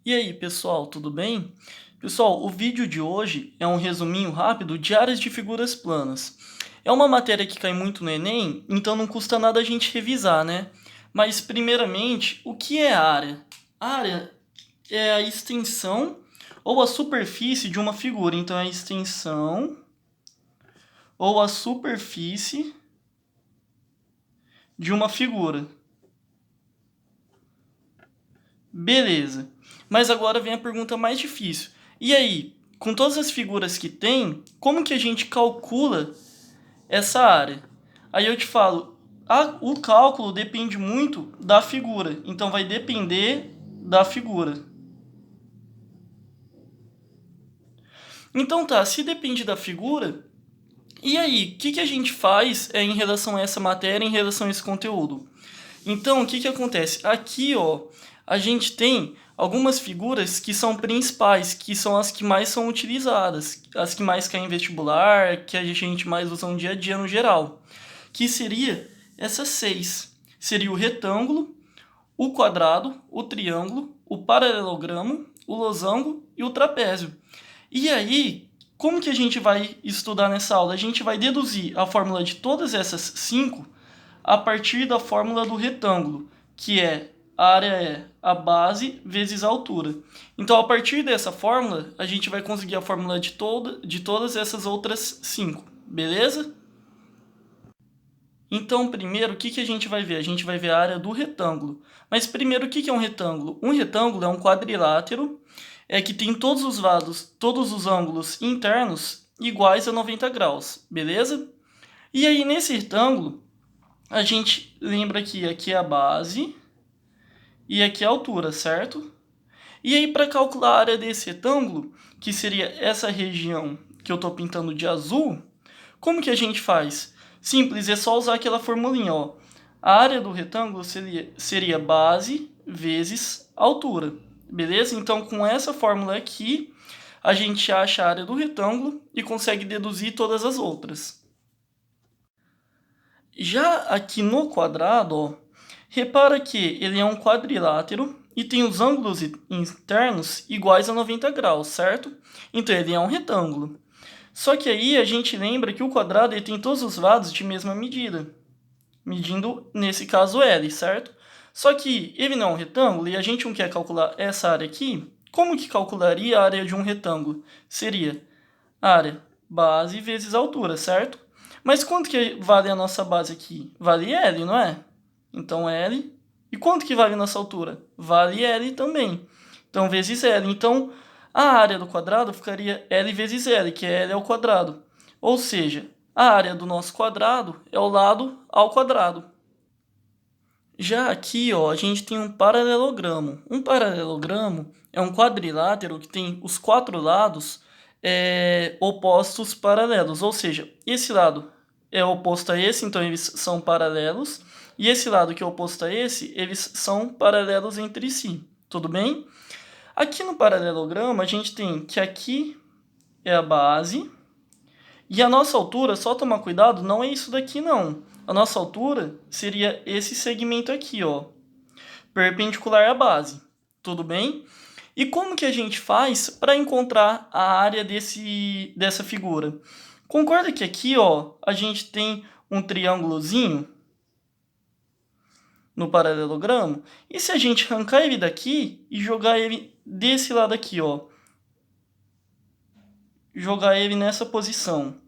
E aí, pessoal, tudo bem? Pessoal, o vídeo de hoje é um resuminho rápido de áreas de figuras planas. É uma matéria que cai muito no Enem, então não custa nada a gente revisar, né? Mas, primeiramente, o que é área? Área é a extensão ou a superfície de uma figura. Então, é a extensão ou a superfície de uma figura. Beleza. Mas agora vem a pergunta mais difícil. E aí, com todas as figuras que tem, como que a gente calcula essa área? Aí eu te falo, o cálculo depende muito da figura. Então vai depender da figura. Então tá, se depende da figura, e aí, o que a gente faz em relação a essa matéria, em relação a esse conteúdo? Então, o que acontece? Aqui, ó, a gente tem algumas figuras que são principais, que são as que mais são utilizadas, as que mais caem em vestibular, que a gente mais usa no dia a dia no geral, que seria essas seis. Seria o retângulo, o quadrado, o triângulo, o paralelogramo, o losango e o trapézio. E aí, como que a gente vai estudar nessa aula? A gente vai deduzir a fórmula de todas essas cinco a partir da fórmula do retângulo, que é a área é a base vezes a altura. Então, a partir dessa fórmula, a gente vai conseguir a fórmula de todas essas outras cinco, beleza? Então, primeiro, o que a gente vai ver? A gente vai ver a área do retângulo. Mas primeiro, o que é um retângulo? Um retângulo é um quadrilátero que tem todos os lados, todos os ângulos internos iguais a 90 graus, beleza? E aí, nesse retângulo, a gente lembra que aqui é a base e aqui é a altura, certo? E aí, para calcular a área desse retângulo, que seria essa região que eu estou pintando de azul, como que a gente faz? Simples, é só usar aquela formulinha, ó. A área do retângulo seria base vezes altura, beleza? Então, com essa fórmula aqui, a gente acha a área do retângulo e consegue deduzir todas as outras. Já aqui no quadrado, ó, repara que ele é um quadrilátero e tem os ângulos internos iguais a 90 graus, certo? Então ele é um retângulo. Só que aí a gente lembra que o quadrado ele tem todos os lados de mesma medida, medindo, nesse caso, L, certo? Só que ele não é um retângulo e a gente não quer calcular essa área aqui. Como que calcularia a área de um retângulo? Seria área base vezes altura, certo? Mas quanto que vale a nossa base aqui? Vale L, não é? Então L. E quanto que vale a nossa altura? Vale L também. Então vezes L. Então a área do quadrado ficaria L vezes L, que é L ao quadrado. Ou seja, a área do nosso quadrado é o lado ao quadrado. Já aqui, ó, a gente tem um paralelogramo. Um paralelogramo é um quadrilátero que tem os quatro lados opostos paralelos. Ou seja, esse lado é oposto a esse, então eles são paralelos. E esse lado que é oposto a esse, eles são paralelos entre si. Tudo bem? Aqui no paralelogramo, a gente tem que aqui é a base. E a nossa altura, só tomar cuidado, não é isso daqui não. A nossa altura seria esse segmento aqui, ó, perpendicular à base. Tudo bem? E como que a gente faz para encontrar a área dessa figura? Concorda que aqui, ó, a gente tem um triângulozinho no paralelogramo? E se a gente arrancar ele daqui e jogar ele desse lado aqui, ó? Jogar ele nessa posição.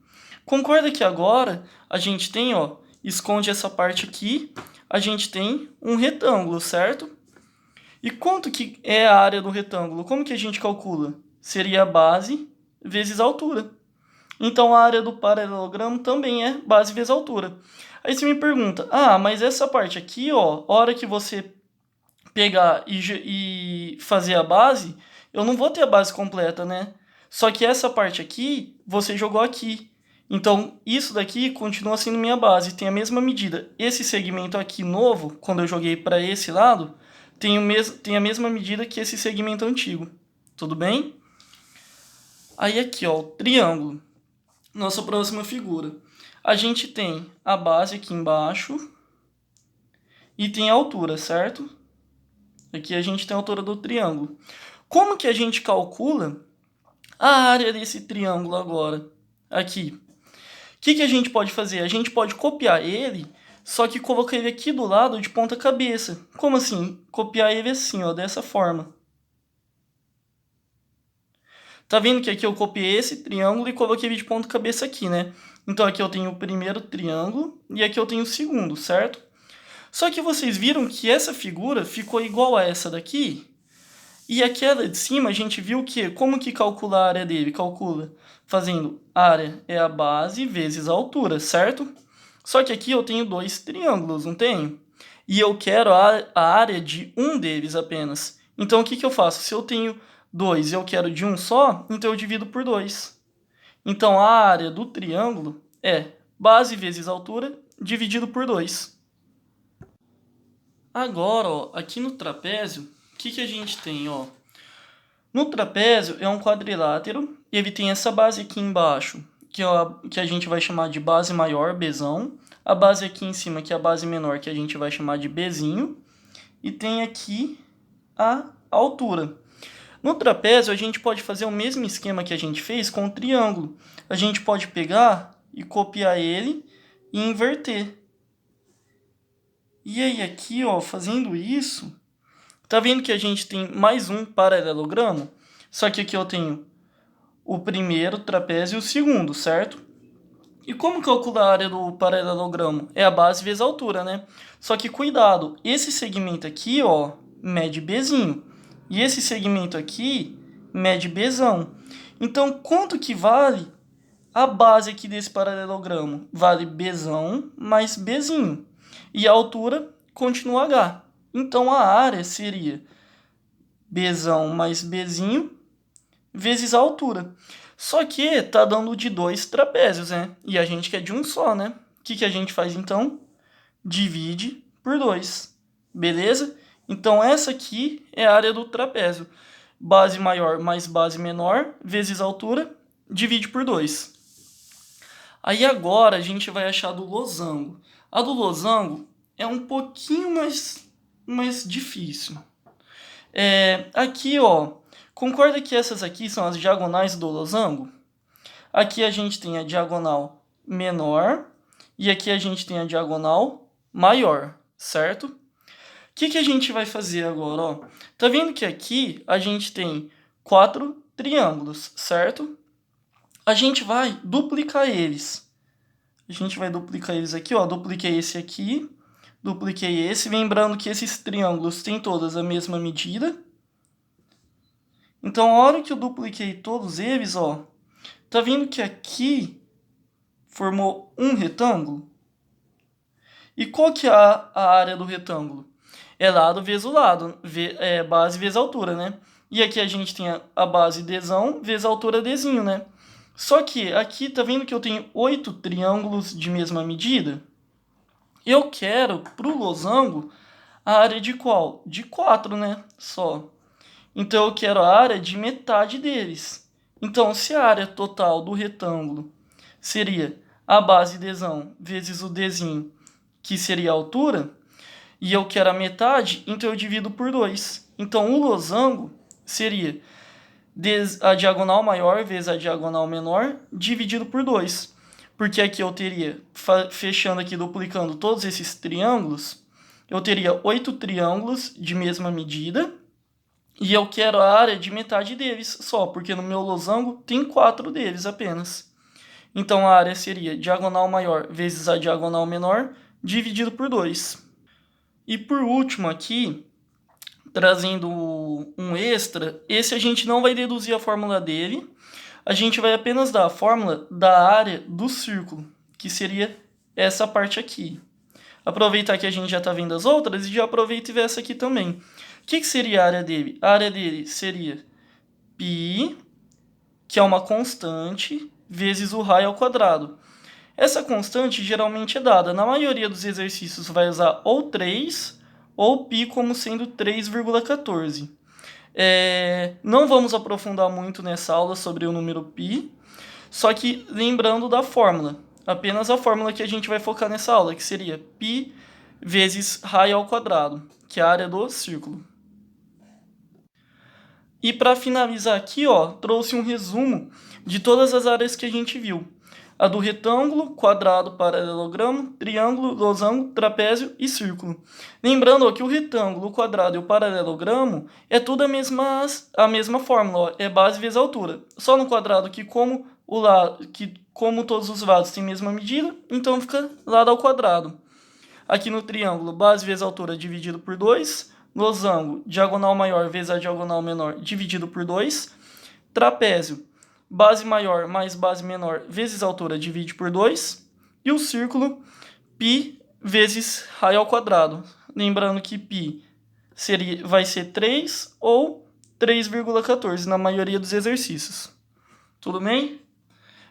Concorda que agora a gente tem, ó, esconde essa parte aqui, a gente tem um retângulo, certo? E quanto que é a área do retângulo? Como que a gente calcula? Seria a base vezes a altura. Então a área do paralelogramo também é base vezes altura. Aí você me pergunta, mas essa parte aqui, ó, a hora que você pegar e fazer a base, eu não vou ter a base completa, né? Só que essa parte aqui, você jogou aqui. Então, isso daqui continua sendo minha base, tem a mesma medida. Esse segmento aqui novo, quando eu joguei para esse lado, tem a mesma medida que esse segmento antigo. Tudo bem? Aí aqui, ó, o triângulo. Nossa próxima figura. A gente tem a base aqui embaixo e tem a altura, certo? Aqui a gente tem a altura do triângulo. Como que a gente calcula a área desse triângulo agora? Aqui. O que a gente pode fazer? A gente pode copiar ele, só que colocar ele aqui do lado de ponta cabeça. Como assim? Copiar ele assim, ó, dessa forma. Tá vendo que aqui eu copiei esse triângulo e coloquei ele de ponta cabeça aqui, né? Então aqui eu tenho o primeiro triângulo e aqui eu tenho o segundo, certo? Só que vocês viram que essa figura ficou igual a essa daqui? E aquela de cima a gente viu que, como que calcula a área dele? Calcula fazendo área é a base vezes a altura, certo? Só que aqui eu tenho dois triângulos, não tenho? E eu quero a área de um deles apenas. Então o que eu faço? Se eu tenho dois e eu quero de um só, então eu divido por dois. Então a área do triângulo é base vezes altura dividido por 2. Agora, ó, aqui no trapézio, o que a gente tem? Ó? No trapézio é um quadrilátero e ele tem essa base aqui embaixo, que a gente vai chamar de base maior, Bzão. A base aqui em cima, que é a base menor, que a gente vai chamar de Bzinho. E tem aqui a altura. No trapézio, a gente pode fazer o mesmo esquema que a gente fez com o triângulo. A gente pode pegar e copiar ele e inverter. E aí aqui, ó, fazendo isso, tá vendo que a gente tem mais um paralelogramo? Só que aqui eu tenho o primeiro trapézio e o segundo, certo? E como calcular a área do paralelogramo? É a base vezes a altura, né? Só que cuidado, esse segmento aqui, ó, mede Bzinho. E esse segmento aqui mede Bzão. Então, quanto que vale a base aqui desse paralelogramo? Vale Bzão mais Bzinho. E a altura continua H. Então, a área seria Bzão mais Bzinho vezes a altura. Só que tá dando de dois trapézios, né? E a gente quer de um só, né? O que a gente faz então? Divide por 2. Beleza? Então essa aqui é a área do trapézio. Base maior mais base menor vezes altura, divide por 2. Aí agora a gente vai achar a do losango. A do losango é um pouquinho mais difícil. Aqui, ó, concorda que essas aqui são as diagonais do losango? Aqui a gente tem a diagonal menor e aqui a gente tem a diagonal maior, certo? O que a gente vai fazer agora? Ó? Tá vendo que aqui a gente tem 4 triângulos, certo? A gente vai duplicar eles. A gente vai duplicar eles aqui, ó. Dupliquei esse aqui, dupliquei esse. Lembrando que esses triângulos têm todas a mesma medida. Então, a hora que eu dupliquei todos eles, ó, tá vendo que aqui formou um retângulo? E qual que é a área do retângulo? É lado vezes o lado, base vezes altura, né? E aqui a gente tem a base Dzão vezes a altura Dzinho, né? Só que aqui, tá vendo que eu tenho 8 triângulos de mesma medida? Eu quero, pro losango, a área de qual? De 4, né? Só. Então eu quero a área de metade deles. Então, se a área total do retângulo seria a base Dzão vezes o Dzinho, que seria a altura, e eu quero a metade, então eu divido por 2. Então o losango seria a diagonal maior vezes a diagonal menor dividido por 2. Porque aqui eu teria, fechando aqui, duplicando todos esses triângulos, eu teria 8 triângulos de mesma medida, e eu quero a área de metade deles só, porque no meu losango tem 4 deles apenas. Então a área seria diagonal maior vezes a diagonal menor dividido por 2. E por último aqui, trazendo um extra, esse a gente não vai deduzir a fórmula dele, a gente vai apenas dar a fórmula da área do círculo, que seria essa parte aqui. Aproveitar que a gente já está vendo as outras e já aproveita e vê essa aqui também. O que seria a área dele? A área dele seria π, que é uma constante, vezes o raio ao quadrado. Essa constante geralmente é dada. Na maioria dos exercícios vai usar ou 3 ou π como sendo 3,14. Não vamos aprofundar muito nessa aula sobre o número π, só que lembrando da fórmula. Apenas a fórmula que a gente vai focar nessa aula, que seria π vezes raio ao quadrado, que é a área do círculo. E para finalizar aqui, ó, trouxe um resumo de todas as áreas que a gente viu. A do retângulo, quadrado, paralelogramo, triângulo, losango, trapézio e círculo. Lembrando ó, que o retângulo, o quadrado e o paralelogramo é tudo a mesma fórmula, ó, é base vezes altura. Só no quadrado que como todos os lados têm a mesma medida, então fica lado ao quadrado. Aqui no triângulo, base vezes altura dividido por 2. Losango, diagonal maior vezes a diagonal menor dividido por 2. Trapézio, base maior mais base menor vezes altura divide por 2. E o círculo, π vezes raio ao quadrado. Lembrando que π vai ser 3 ou 3,14 na maioria dos exercícios. Tudo bem?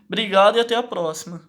Obrigado e até a próxima.